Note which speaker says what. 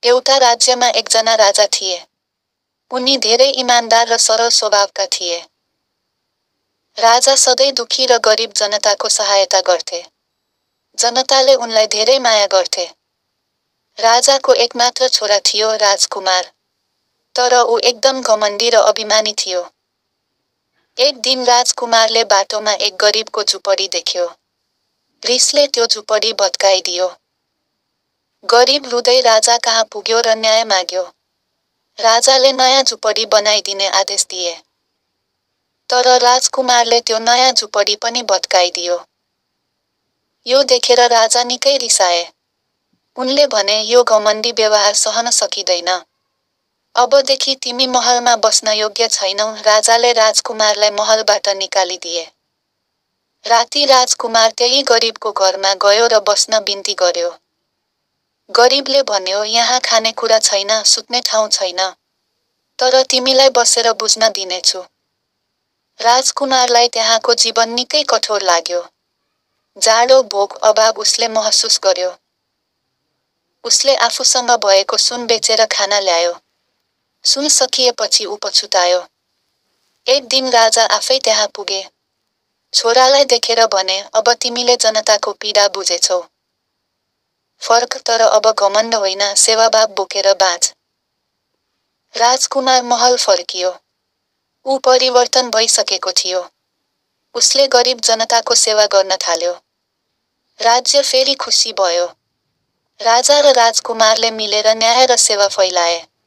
Speaker 1: एउटा राज्यमा एकजना राजा थिए। उनी धेरै इमानदार र सरल स्वभावका थिए। राजा सधैँ दुखी र गरिब जनताको सहायता गर्थे। जनताले उनलाई धेरै माया गर्थे। राजाको एकमात्र छोरा थियो राजकुमार। तर ऊ एकदम घमण्डी र अभिमानी थियो। एक दिन राजकुमारले बाटोमा एक गरिबको झुपडी देख्यो। रिसले त्यो झुपडी भत्काइदियो। गरिब रुँदै राजा कहाँ पुग्यो र न्याय माग्यो। राजाले नयाँ झुपडी बनाइदिने आदेश दिए। तर राजकुमारले त्यो नयाँ झुपडी पनि भत्काइदियो। यो देखेर राजा निकै रिसाए। उनले भने यो घमण्डी व्यवहार सहन सकिँदैन। अबदेखि तिमी महलमा बस्न योग्य छैनौ। राजाले राजकुमारलाई महलबाट निकालिदिए। राति राजकुमार त्यही गरिबको घरमा गयो र बस्न बिन्ती गर्यो। गरिबले भन्यो, यहाँ खानेकुरा छैन, सुत्ने ठाउँ छैन। तर तिमीलाई बसेर बुझ्न दिनेछु। राजकुमारलाई त्यहाँको जीवन निकै कठोर लाग्यो। जाडो, भोक, अभाव उसले महसुस गर्यो। उसले आफूसँग भएको सुन बेचेर खाना ल्यायो। सुन सकिएपछि ऊ पछुतायो। एक दिन राजा आफै त्यहाँ पुगे। छोरालाई देखेर भने, अब तिमीले जनताको पीडा बुझेछौ। फर्क, तर अब घमण्ड होइन, सेवाभाव बोकेर बाँच। राजकुमार महल फर्कियो। ऊ परिवर्तन भइसकेको थियो। उसले गरिब जनताको सेवा गर्न थाल्यो। राज्य फेरि खुसी भयो। राजा र राजकुमारले मिलेर न्याय र सेवा फैलाए।